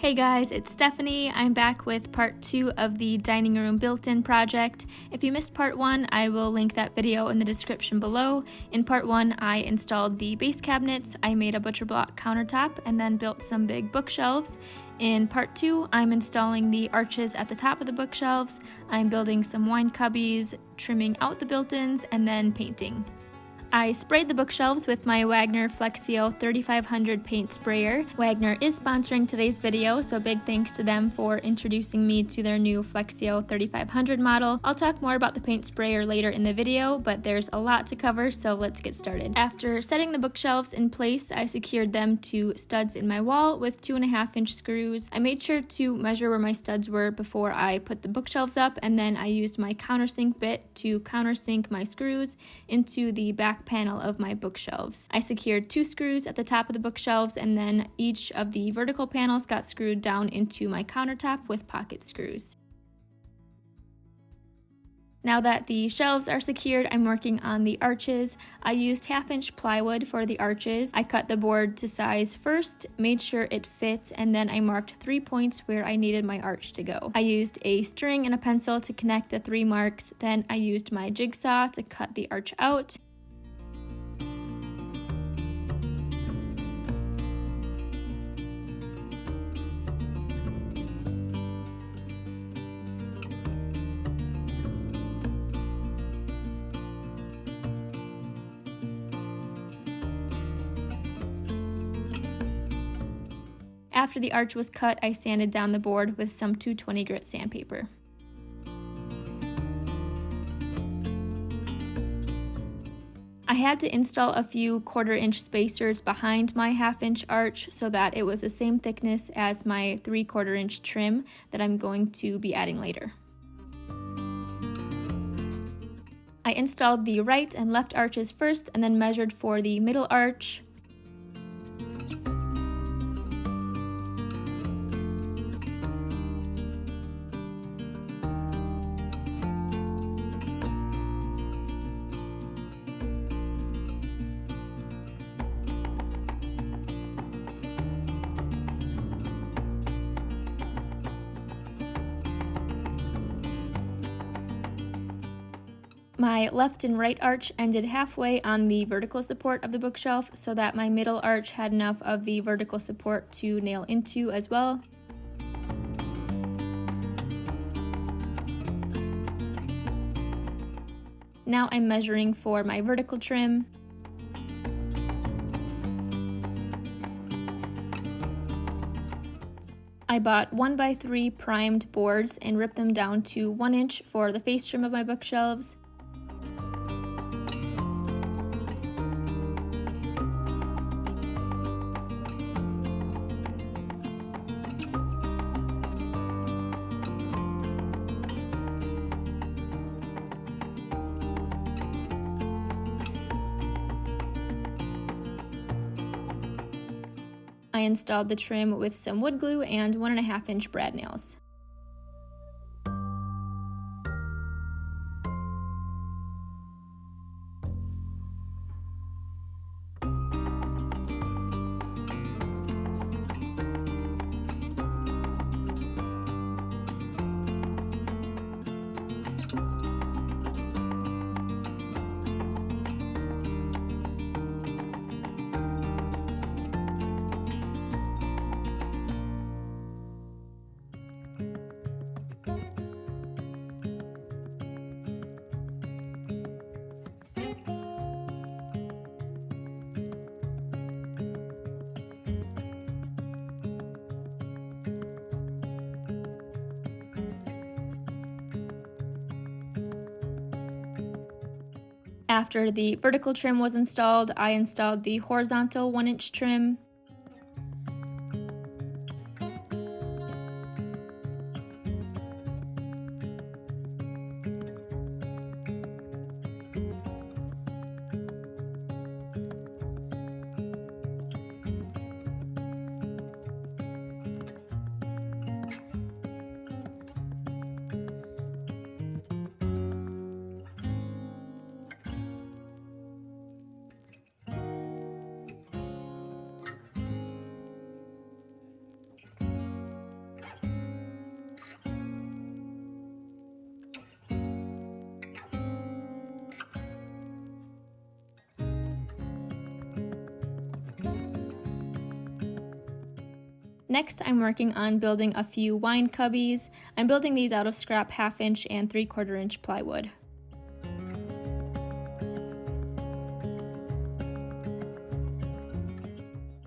Hey guys, it's Stephanie. I'm back with part 2 of the dining room built-in project. If you missed part 1, I will link that video in the description below. In part 1, I installed the base cabinets, I made a butcher block countertop, and then built some big bookshelves. In part 2, I'm installing the arches at the top of the bookshelves, I'm building some wine cubbies, trimming out the built-ins, and then painting. I sprayed the bookshelves with my WAGNER Flexio 3500 paint sprayer. WAGNER is sponsoring today's video, so big thanks to them for introducing me to their new Flexio 3500 model. I'll talk more about the paint sprayer later in the video, but there's a lot to cover, so let's get started. After setting the bookshelves in place, I secured them to studs in my wall with 2.5-inch screws. I made sure to measure where my studs were before I put the bookshelves up, and then I used my countersink bit to countersink my screws into the back panel of my bookshelves. I secured 2 screws at the top of the bookshelves, and then each of the vertical panels got screwed down into my countertop with pocket screws. Now that the shelves are secured, I'm working on the arches. I used 1/2-inch plywood for the arches. I cut the board to size first, made sure it fit, and then I marked 3 points where I needed my arch to go. I used a string and a pencil to connect the 3 marks, then I used my jigsaw to cut the arch out. After the arch was cut, I sanded down the board with some 220 grit sandpaper. I had to install a few 1/4-inch spacers behind my 1/2-inch arch so that it was the same thickness as my 3/4-inch trim that I'm going to be adding later. I installed the right and left arches first and then measured for the middle arch. My left and right arch ended halfway on the vertical support of the bookshelf so that my middle arch had enough of the vertical support to nail into as well. Now I'm measuring for my vertical trim. I bought 1x3 primed boards and ripped them down to 1 inch for the face trim of my bookshelves. I installed the trim with some wood glue and 1.5-inch brad nails. After the vertical trim was installed, I installed the horizontal 1-inch trim. Next, I'm working on building a few wine cubbies. I'm building these out of scrap 1/2 inch and 3/4 inch plywood.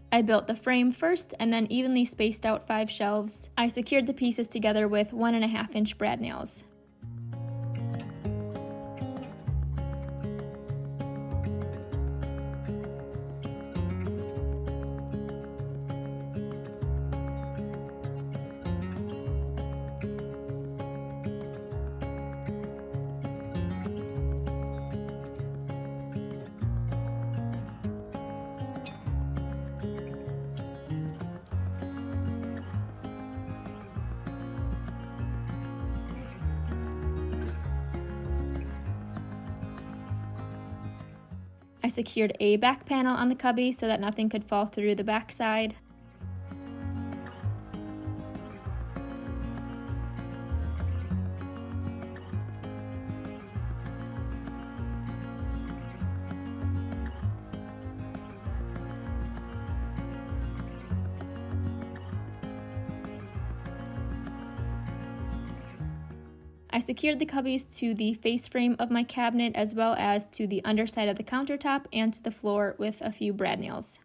I built the frame first and then evenly spaced out 5 shelves. I secured the pieces together with 1.5 inch brad nails. I secured a back panel on the cubby so that nothing could fall through the back side. I secured the cubbies to the face frame of my cabinet as well as to the underside of the countertop and to the floor with a few brad nails.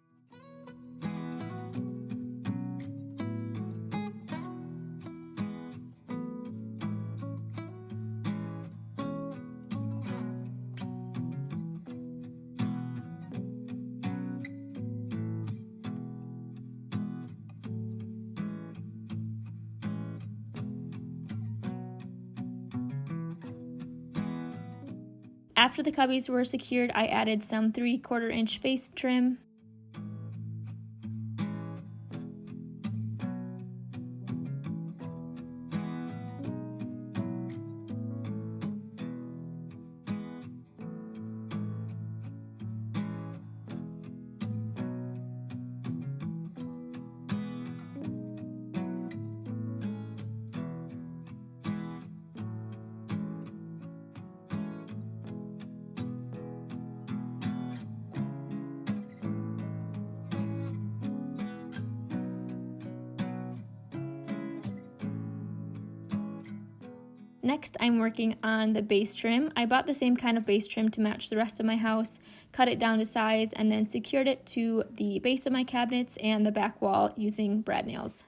After the cubbies were secured, I added some 3/4 inch face trim. Next, I'm working on the base trim. I bought the same kind of base trim to match the rest of my house, cut it down to size, and then secured it to the base of my cabinets and the back wall using brad nails.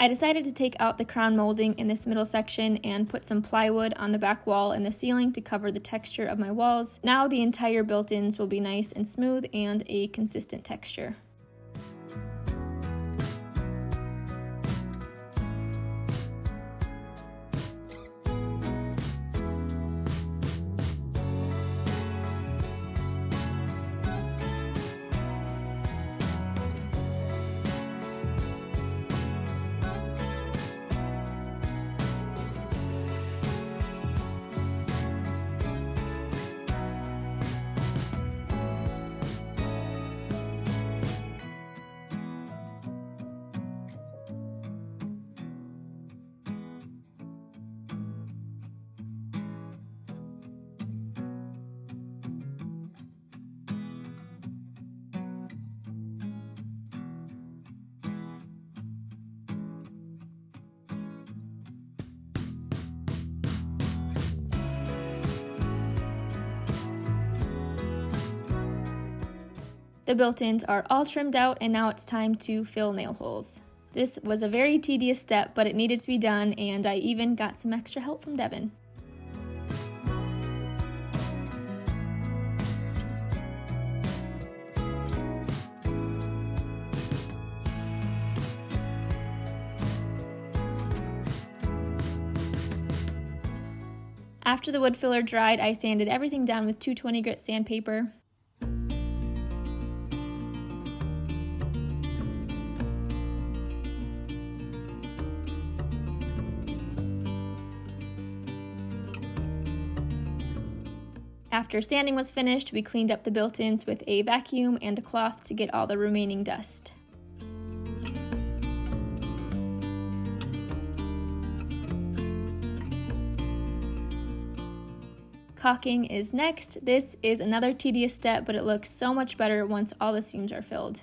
I decided to take out the crown molding in this middle section and put some plywood on the back wall and the ceiling to cover the texture of my walls. Now the entire built-ins will be nice and smooth and a consistent texture. The built-ins are all trimmed out and now it's time to fill nail holes. This was a very tedious step, but it needed to be done, and I even got some extra help from Devin. After the wood filler dried, I sanded everything down with 220 grit sandpaper. After sanding was finished, we cleaned up the built-ins with a vacuum and a cloth to get all the remaining dust. Caulking is next. This is another tedious step, but it looks so much better once all the seams are filled.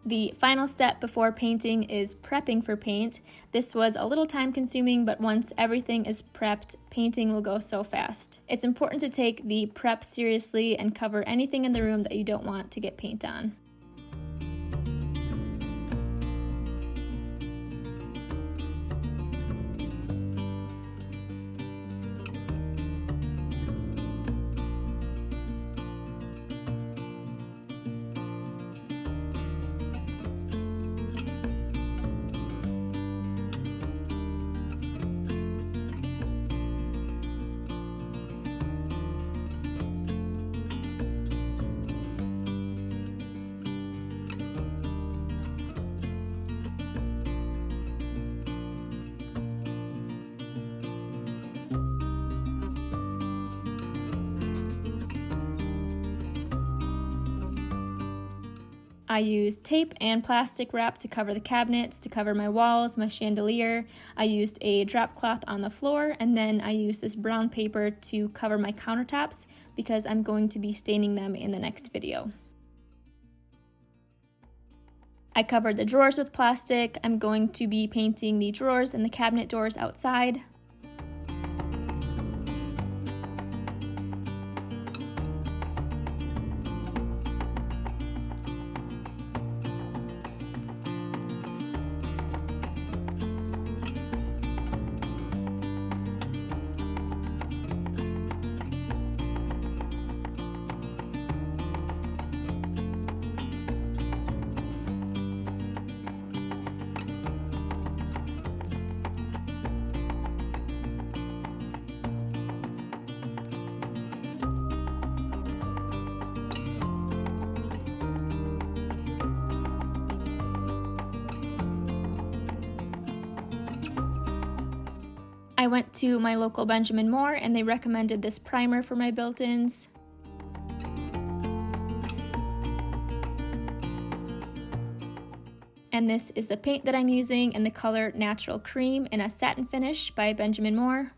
The final step before painting is prepping for paint. This was a little time consuming, but once everything is prepped, painting will go so fast. It's important to take the prep seriously and cover anything in the room that you don't want to get paint on. I used tape and plastic wrap to cover the cabinets, to cover my walls, my chandelier. I used a drop cloth on the floor, and then I used this brown paper to cover my countertops because I'm going to be staining them in the next video. I covered the drawers with plastic. I'm going to be painting the drawers and the cabinet doors outside. I went to my local Benjamin Moore and they recommended this primer for my built-ins. And this is the paint that I'm using in the color Natural Cream in a satin finish by Benjamin Moore.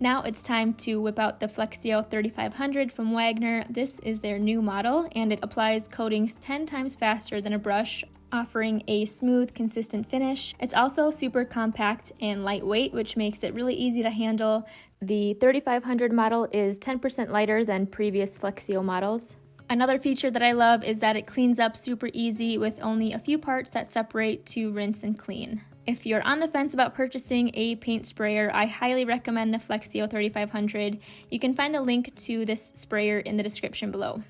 Now it's time to whip out the Flexio 3500 from Wagner. This is their new model and it applies coatings 10 times faster than a brush, offering a smooth, consistent finish. It's also super compact and lightweight, which makes it really easy to handle. The 3500 model is 10% lighter than previous Flexio models. Another feature that I love is that it cleans up super easy with only a few parts that separate to rinse and clean. If you're on the fence about purchasing a paint sprayer, I highly recommend the Flexio 3500. You can find the link to this sprayer in the description below.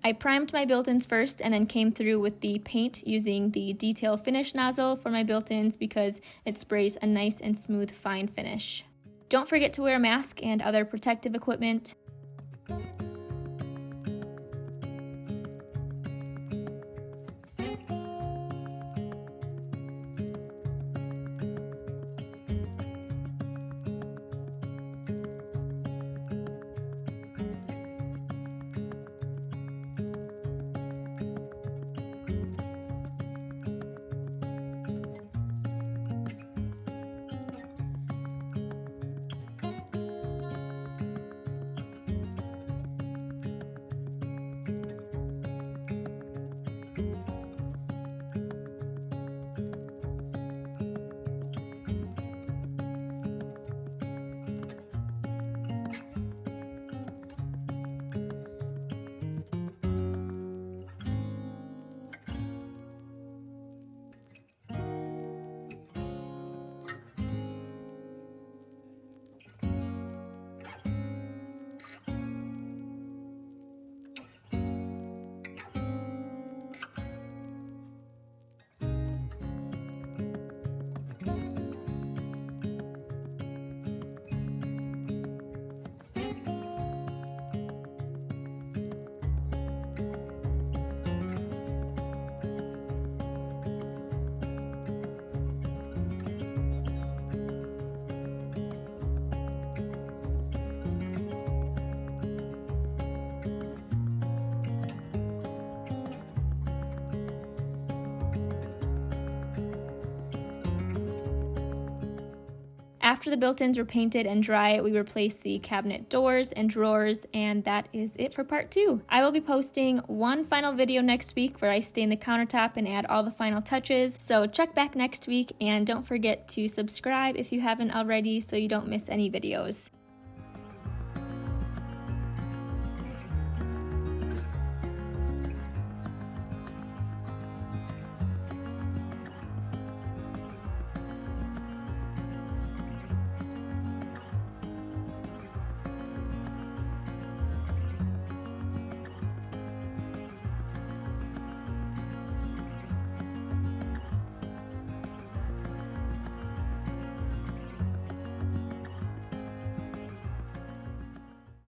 I primed my built-ins first and then came through with the paint using the detail finish nozzle for my built-ins because it sprays a nice and smooth fine finish. Don't forget to wear a mask and other protective equipment. After the built-ins were painted and dry, we replaced the cabinet doors and drawers, and that is it for part 2. I will be posting one final video next week where I stain the countertop and add all the final touches, so check back next week and don't forget to subscribe if you haven't already so you don't miss any videos.